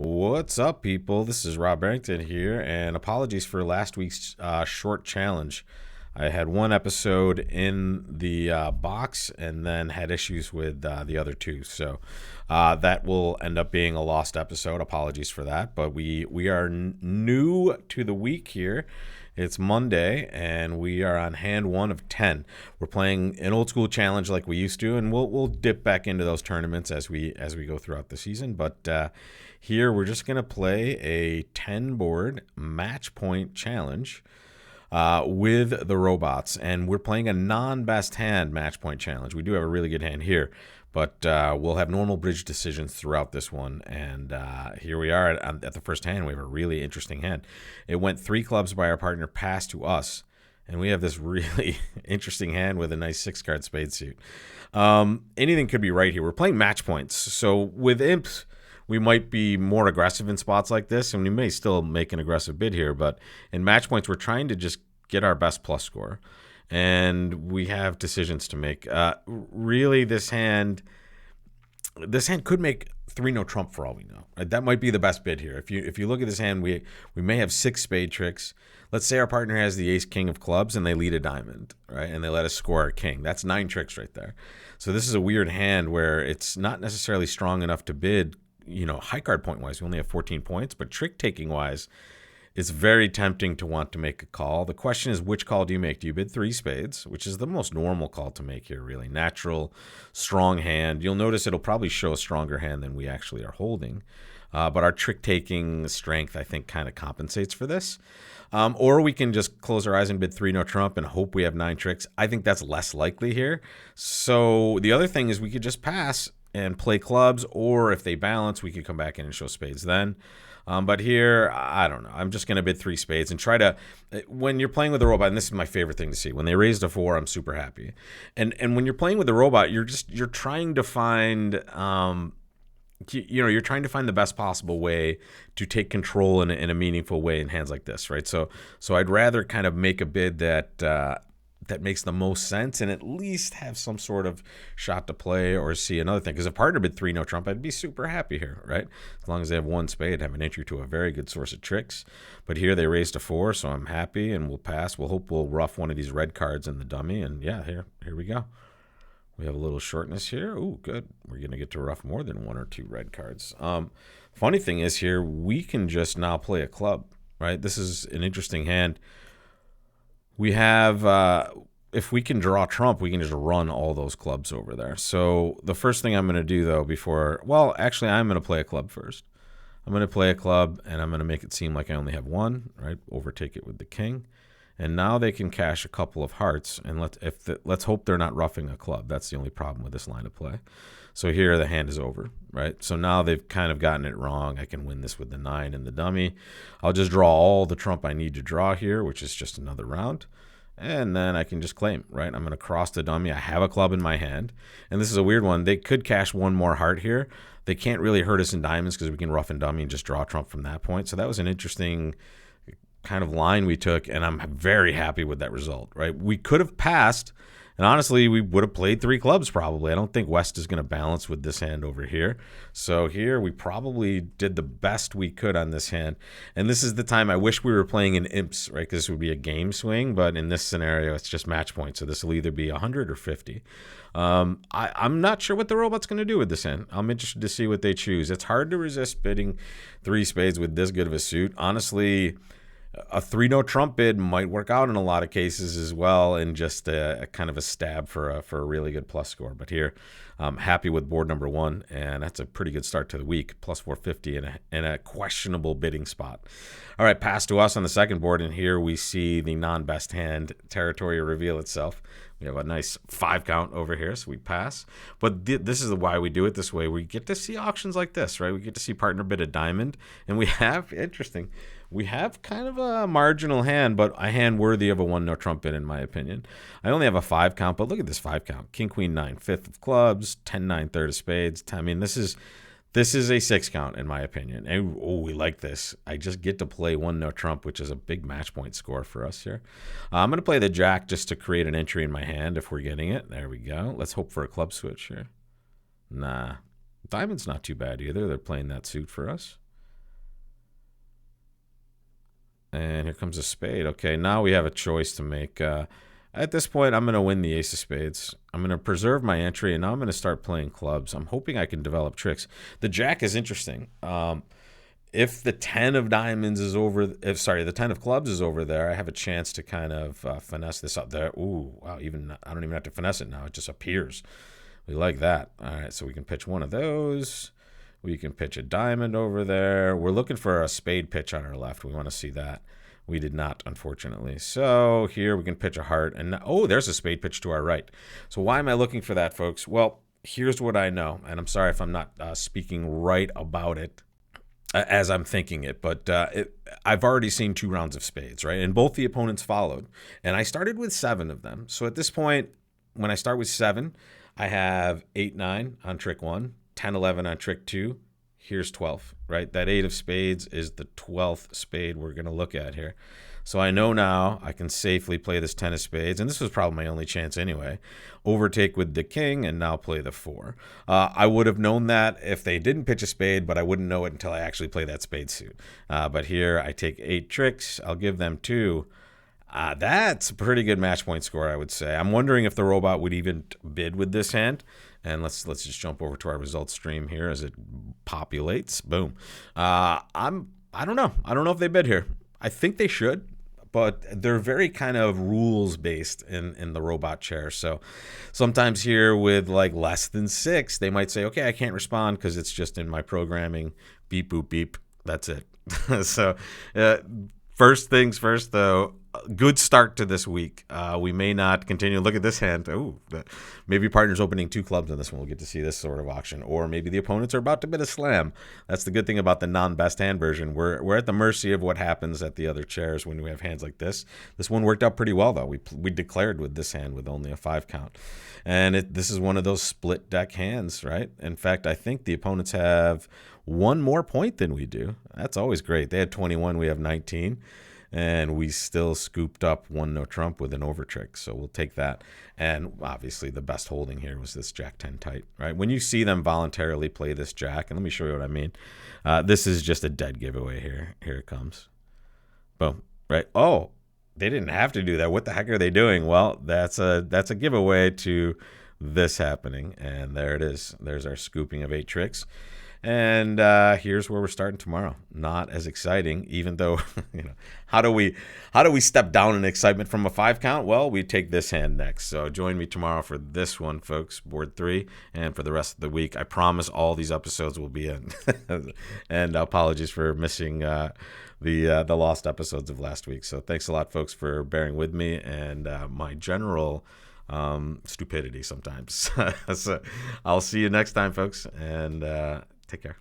What's up, people? This is Rob Barrington here, and apologies for last week's short challenge. I had one episode in the box and then had issues with the other two. So that will end up being a lost episode. Apologies for that. But we are new to the week here. It's Monday, and we are on hand 1 of 10. We're playing an old school challenge like we used to, and we'll dip back into those tournaments as we go throughout the season. But here we're just going to play a 10-board match point challenge with the robots, and we're playing a non-best hand match point challenge. We do have a really good hand here, but we'll have normal bridge decisions throughout this one. And here we are at the first hand. We have a really interesting hand. It went 3 clubs by our partner, passed to us, and we have this really interesting hand with a nice 6-card spade suit. Anything could be right here. We're playing match points, so with imps we might be more aggressive in spots like this, and we may still make an aggressive bid here, but in match points, we're trying to just get our best plus score, and we have decisions to make. Really, this hand could make 3 no trump for all we know. Right? That might be the best bid here. If you look at this hand, we may have 6 spade tricks. Let's say our partner has the ace king of clubs and they lead a diamond, right? And they let us score our king. That's 9 tricks right there. So this is a weird hand where it's not necessarily strong enough to bid, high card point wise. We only have 14 points, but trick taking wise, it's very tempting to want to make a call. The question is, which call do you make? Do you bid 3 spades, which is the most normal call to make here, really? Natural, strong hand. You'll notice it'll probably show a stronger hand than we actually are holding. But our trick-taking strength, I think, kind of compensates for this. Or we can just close our eyes and bid 3 no trump and hope we have 9 tricks. I think that's less likely here. So the other thing is we could just pass and play clubs, or if they balance, we could come back in and show spades then. But here, I don't know. I'm just going to bid 3 spades and try to, when you're playing with a robot, and this is my favorite thing to see, when they raised a 4, I'm super happy. And when you're playing with a robot, you're trying to find, you're trying to find the best possible way to take control in a meaningful way in hands like this, right? So I'd rather kind of make a bid that makes the most sense and at least have some sort of shot to play or see another thing. Because if partner bid 3 no trump, I'd be super happy here, right? As long as they have 1 spade, have an entry to a very good source of tricks. But here they raised a 4, so I'm happy, and we'll pass. We'll hope we'll rough one of these red cards in the dummy, and yeah, here we go. We have a little shortness here. Ooh, good. We're going to get to rough more than 1 or 2 red cards. Funny thing is here, we can just now play a club, right? This is an interesting hand. We have, if we can draw trump, we can just run all those clubs over there. So the first thing I'm going to do, though, I'm going to play a club first. I'm going to play a club, and I'm going to make it seem like I only have 1, right? Overtake it with the king. And now they can cash a couple of hearts, and let's hope they're not roughing a club. That's the only problem with this line of play. So here the hand is over, right? So now they've kind of gotten it wrong. I can win this with the 9 and the dummy. I'll just draw all the trump I need to draw here, which is just another round. And then I can just claim, right? I'm going to cross the dummy. I have a club in my hand. And this is a weird one. They could cash 1 more heart here. They can't really hurt us in diamonds because we can rough and dummy and just draw trump from that point. So that was an interesting kind of line we took, and I'm very happy with that result, right? We could have passed, and honestly, we would have played 3 clubs probably. I don't think West is going to balance with this hand over here. So here we probably did the best we could on this hand. And this is the time I wish we were playing in imps, right? Because this would be a game swing, but in this scenario, it's just match point. So this will either be 100 or 50. I'm not sure what the robot's going to do with this hand. I'm interested to see what they choose. It's hard to resist bidding 3 spades with this good of a suit. Honestly, a 3 no trump bid might work out in a lot of cases as well, and just a kind of a stab for a really good plus score. But here, I'm happy with board number 1, and that's a pretty good start to the week. Plus 450 in a questionable bidding spot. All right, pass to us on the second board, and here we see the non-best hand territory reveal itself. We have a nice 5 count over here, so we pass. But this is why we do it this way. We get to see auctions like this, right? We get to see partner bid a diamond, and we have, interesting, we have kind of a marginal hand, but a hand worthy of a 1 no trump bid, in my opinion. I only have a 5 count, but look at this 5 count. King, queen, 9, 5th of clubs, 10, 9, 3rd of spades. I mean, this is a 6 count, in my opinion. And we like this. I just get to play 1 no trump, which is a big match point score for us here. I'm going to play the jack just to create an entry in my hand if we're getting it. There we go. Let's hope for a club switch here. Nah. Diamond's not too bad either. They're playing that suit for us. And here comes a spade. Okay, now we have a choice to make. At this point, I'm going to win the ace of spades. I'm going to preserve my entry, and now I'm going to start playing clubs. I'm hoping I can develop tricks. The jack is interesting. If the 10 of diamonds is over, the 10 of clubs is over there, I have a chance to kind of finesse this up there. Ooh, wow, I don't even have to finesse it now. It just appears. We like that. All right, so we can pitch one of those. We can pitch a diamond over there. We're looking for a spade pitch on our left. We want to see that. We did not, unfortunately. So here we can pitch a heart. And oh, there's a spade pitch to our right. So why am I looking for that, folks? Well, here's what I know. And I'm sorry if I'm not speaking right about it as I'm thinking it. But I've already seen 2 rounds of spades, right? And both the opponents followed. And I started with 7 of them. So at this point, when I start with 7, I have 8, 9 on trick 1. 10, 11 on trick 2. Here's 12, right? That 8 of spades is the 12th spade we're going to look at here. So I know now I can safely play this 10 of spades, and this was probably my only chance anyway. Overtake with the king and now play the 4. I would have known that if they didn't pitch a spade, but I wouldn't know it until I actually play that spade suit. But here I take 8 tricks. I'll give them 2. That's a pretty good match point score, I would say. I'm wondering if the robot would even bid with this hand. And let's just jump over to our results stream here as it populates. Boom. I don't know. I don't know if they bid here. I think they should, but they're very kind of rules based in the robot chair. So sometimes here with like less than 6, they might say, okay, I can't respond because it's just in my programming. Beep, boop, beep. That's it. So first things first, though. Good start to this week. We may not continue. Look at this hand. Oh, maybe partner's opening 2 clubs on this one. We'll get to see this sort of auction. Or maybe the opponents are about to bid a slam. That's the good thing about the non-best hand version. We're at the mercy of what happens at the other chairs when we have hands like this. This one worked out pretty well, though. We declared with this hand with only a 5 count. And this is one of those split deck hands, right? In fact, I think the opponents have 1 more point than we do. That's always great. They had 21. We have 19. And we still scooped up 1 no trump with an over trick. So we'll take that. And obviously the best holding here was this jack 10 tight, right? When you see them voluntarily play this jack, and let me show you what I mean. This is just a dead giveaway here. Here it comes. Boom, right? Oh, they didn't have to do that. What the heck are they doing? Well, that's a giveaway to this happening. And there it is. There's our scooping of 8 tricks. And here's where we're starting tomorrow. Not as exciting, even though, how do we step down in excitement from a 5 count? Well, we take this hand next. So join me tomorrow for this one, folks, board 3, and for the rest of the week. I promise all these episodes will be in. And apologies for missing the lost episodes of last week. So thanks a lot, folks, for bearing with me and my general stupidity sometimes. So I'll see you next time, folks, and take care.